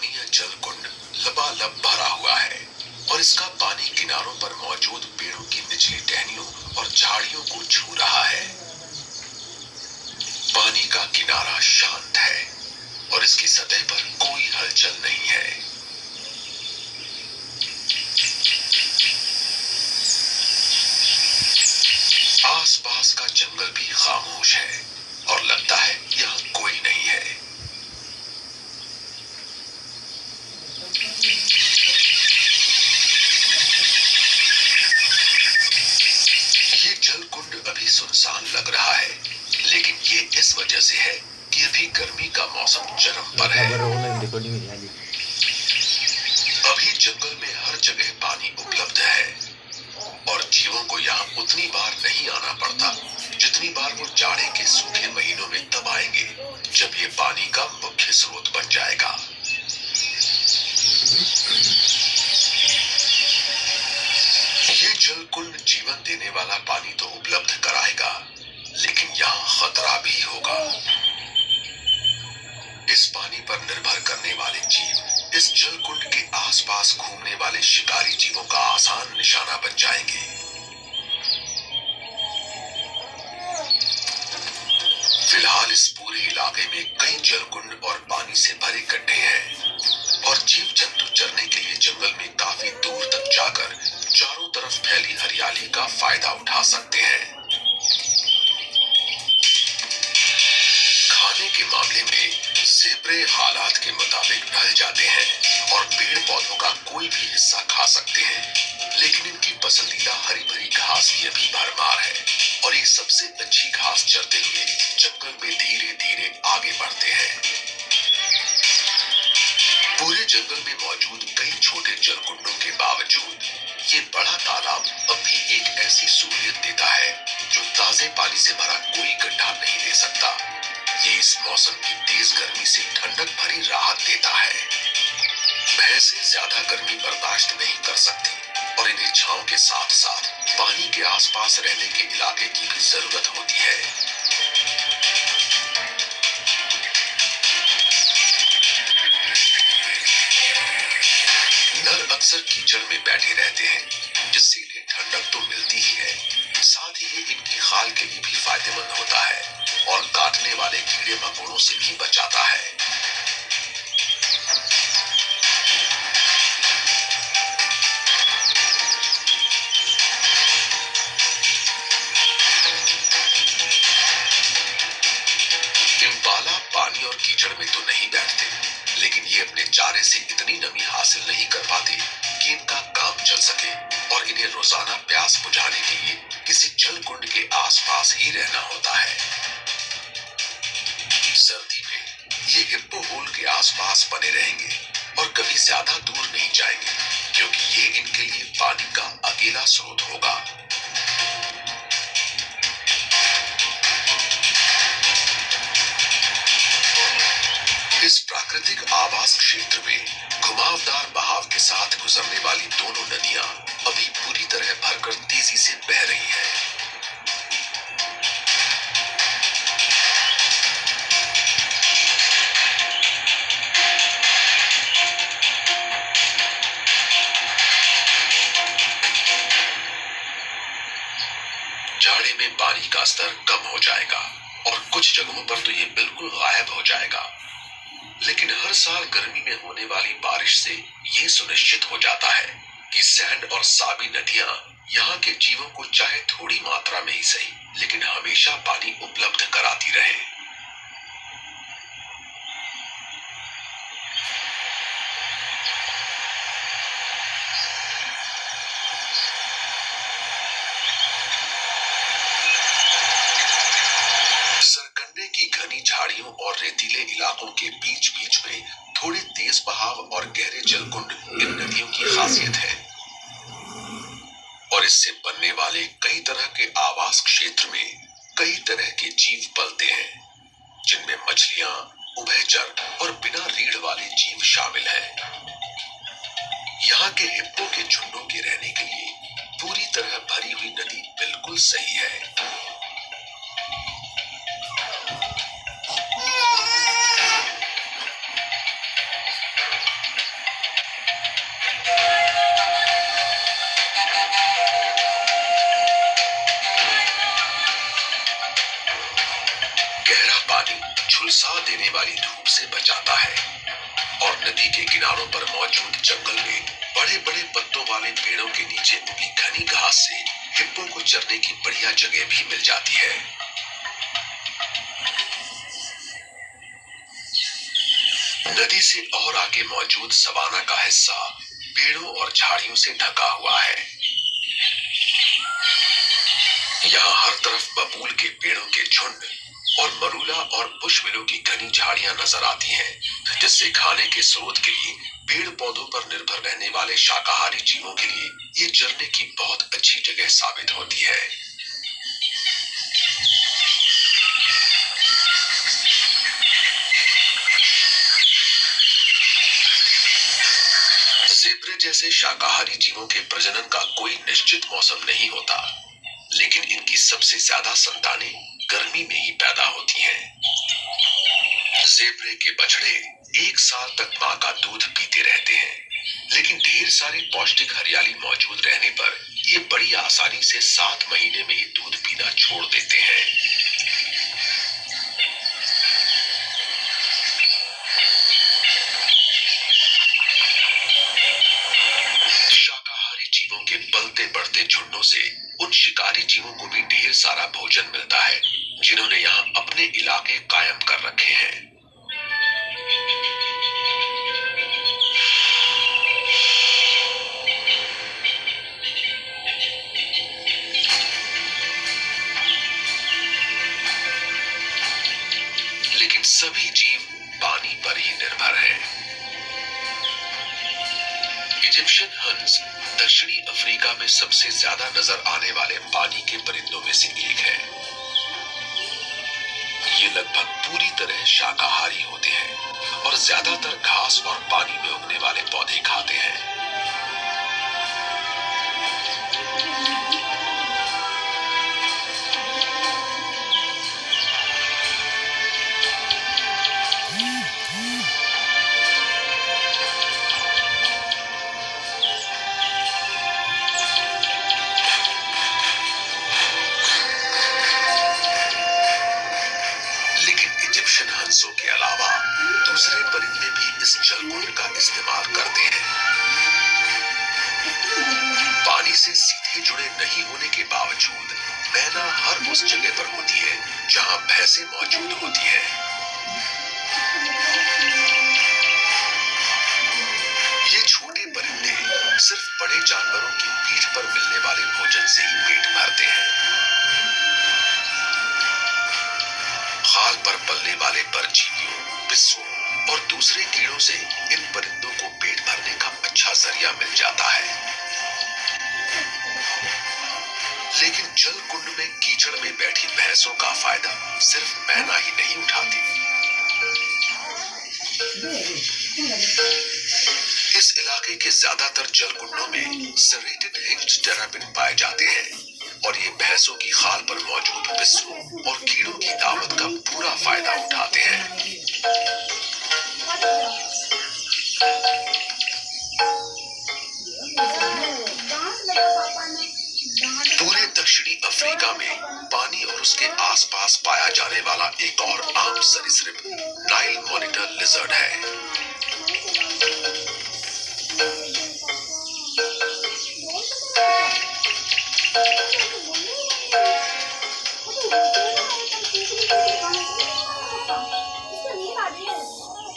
स्थानीय जलकुंड लबालब भरा हुआ है और इसका पानी किनारों पर मौजूद पेड़ों की निचली टहनियों और झाड़ियों को छू रहा है। पानी का किनारा शांत है और इसकी सतह पर कोई हलचल नहीं है। आसपास का जंगल भी खामोश है और लगता है यहाँ कोई नहीं है। ये जलकुंड अभी सुनसान लग रहा है, लेकिन ये इस वजह से है कि अभी गर्मी का मौसम चरम पर है। अभी जंगल में हर जगह पानी उपलब्ध है और जीवों को यहाँ उतनी बार नहीं आना पड़ता जितनी बार वो जाड़े के सूखे महीनों में तब आएंगे जब ये पानी का मुख्य स्रोत बन जाएगा। ये जलकुंड जीवन देने वाला पानी तो उपलब्ध कराएगा, लेकिन यहाँ खतरा भी होगा। इस पानी पर निर्भर करने वाले जीव इस जलकुंड के आसपास घूमने वाले शिकारी जीवों का आसान निशाना बन जाएंगे। फिलहाल इस पूरे इलाके में कई जलकुंड और पानी से भरे गड्ढे हैं और जीव जंतु चरने के लिए जंगल में काफी दूर तक जाकर चारों तरफ फैली हरियाली का फायदा उठा सकते हैं। खाने के मामले में ज़ेब्रे हालात के मुताबिक ढल जाते हैं और पेड़ पौधों का कोई भी हिस्सा खा सकते हैं, लेकिन इनकी पसंदीदा हरी भरी घास की अभी भरमार है और ये सबसे अच्छी घास चरते हुए जंगल में धीरे धीरे आगे बढ़ते हैं। पूरे जंगल में मौजूद कई छोटे जलकुंडों के बावजूद ये बड़ा तालाब अब भी एक ऐसी सूरत देता है जो ताजे पानी से भरा कोई गड्ढा नहीं दे सकता। ये इस मौसम की तेज गर्मी से ठंडक भरी राहत देता है। भैंसें ज्यादा गर्मी बर्दाश्त नहीं कर सकती और इन्हें छांव के साथ साथ पानी के आसपास रहने के इलाके की भी जरूरत होती है। नर अक्सर कीचड़ में बैठे रहते हैं, जिससे इन्हें ठंडक तो मिलती ही है, साथ ही ये इनकी खाल के लिए भी फायदेमंद होता है और काटने वाले कीड़े मकोड़ों से भी बचाता है। इम्पाला पानी और कीचड़ में तो नहीं बैठते, लेकिन ये अपने चारे से इतनी नमी हासिल नहीं कर पाते कि इनका काम चल सके और इन्हें रोजाना प्यास बुझाने के लिए किसी जलकुंड के आसपास ही रहना होता है। सर्दी में ये हिप्पो होल के आसपास बने रहेंगे और कभी ज्यादा दूर नहीं जाएंगे, क्योंकि ये इनके लिए पानी का अकेला स्रोत होगा। इस प्राकृतिक आवास क्षेत्र में घुमावदार बहाव के साथ गुजरने वाली दोनों नदियां अभी पूरी तरह भरकर तेजी से बह रही हैं। जाड़े में पानी का स्तर कम हो जाएगा और कुछ जगहों पर तो ये बिल्कुल गायब हो जाएगा, लेकिन हर साल गर्मी में होने वाली बारिश से ये सुनिश्चित हो जाता है कि सैंड और साबी नदियां यहाँ के जीवों को चाहे थोड़ी मात्रा में ही सही, लेकिन हमेशा पानी उपलब्ध कराती रहे। सरकंडे की घनी झाड़ियों और रेतीले इलाकों के बीच बीच में थोड़े तेज बहाव और गहरे जलकुंड इन नदियों की खासियत है और इससे बनने वाले कई तरह के आवास क्षेत्र में कई तरह के जीव पलते हैं, जिनमें मछलियां, उभयचर और बिना रीढ़ वाले जीव शामिल हैं। यहाँ के हिप्पो के झुंडों के रहने के लिए पूरी तरह भरी हुई नदी बिल्कुल सही है। वाली धूप से बचाता है। और नदी के किनारों पर मौजूद जंगल में बड़े बड़े पत्तों वाले पेड़ों के नीचे उगी घनी घास से हिप्पो को चरने की बढ़िया जगह भी मिल जाती है। नदी से और आगे मौजूद सवाना का हिस्सा पेड़ों और झाड़ियों से ढका हुआ है। यहाँ हर तरफ बबूल के पेड़ों के झुंड और मरूला और पुष्पविलों की घनी झाड़ियां नजर आती हैं, जिससे खाने के स्रोत के लिए पेड़ पौधों पर निर्भर रहने वाले शाकाहारी जीवों के लिए ये चरने की बहुत अच्छी जगह साबित होती है। ज़ेब्रे जैसे शाकाहारी जीवों के प्रजनन का कोई निश्चित मौसम नहीं होता, लेकिन इनकी सबसे ज्यादा संतानें गर्मी में ही पैदा होती हैं। ज़ेब्रे के बछड़े 1 साल तक मां का दूध पीते रहते हैं, लेकिन ढेर सारी पौष्टिक हरियाली मौजूद रहने पर ये बड़ी आसानी से 7 महीने में ही दूध पीना छोड़ देते हैं। शाकाहारी जीवों के पलते बढ़ते झुंडों से उन शिकारी जीवों को भी ढेर सारा भोजन मिलता है, जिन्होंने यहाँ अपने इलाके कायम कर रखे हैं। लेकिन सभी जीव पानी पर ही निर्भर हैं। इजिप्शियन हंस दक्षिणी अफ्रीका में सबसे ज्यादा नजर आने वाले पानी के परिंदों में से एक है। ये लगभग पूरी तरह शाकाहारी होते हैं और ज्यादातर घास और पानी में उगने वाले पौधे खाते हैं। हंसों के अलावा दूसरे परिंदे भी इस जलकुंड का इस्तेमाल करते हैं। पानी से सीधे जुड़े नहीं होने के बावजूद मैना हर उस जगह पर होती है जहां भैंसें मौजूद होती हैं। ये छोटे परिंदे सिर्फ बड़े जानवरों की पीठ पर मिलने वाले भोजन से ही पेट भरते हैं। खाल पर पलने वाले परजीवियों, पिस्सों और दूसरे कीड़ों से इन परिंदों को पेट भरने का अच्छा जरिया मिल जाता है। लेकिन जल कुंड में कीचड़ में बैठी भैंसों का फायदा सिर्फ मैना ही नहीं उठाती। इस इलाके के ज्यादातर जल कुंडों में सेरेटेड हिंग्ड टेरापिन पाए जाते हैं और ये भैंसों की खाल पर मौजूद पिस्सों और कीड़ों की दावत का पूरा फायदा उठाते हैं। पूरे दक्षिणी अफ्रीका में पानी और उसके आसपास पाया जाने वाला एक और आम सरीसृप नाइल मॉनिटर लिजर्ड है।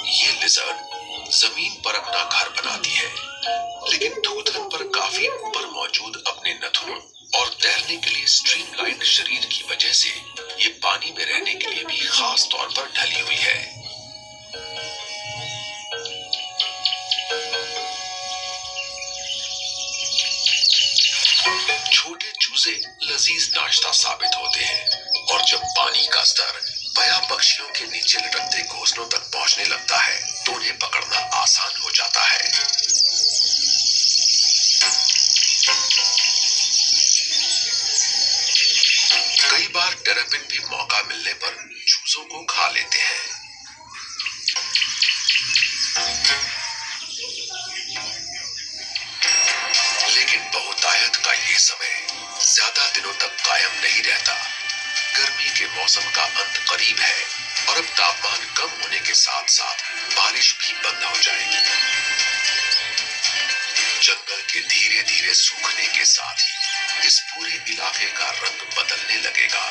ये लिजर्ड जमीन पर अपना घर बनाती है, लेकिन धूतन पर काफी ऊपर मौजूद अपने नथुनों और तैरने के लिए स्ट्रीमलाइन्ड शरीर की वजह से ये पानी में रहने के लिए भी खास तौर पर ढली हुई है। छोटे चूजे लजीज नाश्ता साबित होते हैं और जब पानी का स्तर बया पक्षियों के नीचे लटकते घोंसलों तक पहुंचने लगता है तो उन्हें पकड़ना आसान हो जाता है। कई बार टेरापिन भी मौका मिलने पर चूजों को खा लेते हैं। लेकिन बहुतायत का ये समय ज्यादा दिनों तक कायम नहीं रहता। गर्मी के मौसम का अंत करीब है और अब तापमान कम होने के साथ साथ बारिश भी बंद हो जाएगी। जंगल के धीरे धीरे सूखने के साथ ही इस पूरे इलाके का रंग बदलने लगेगा।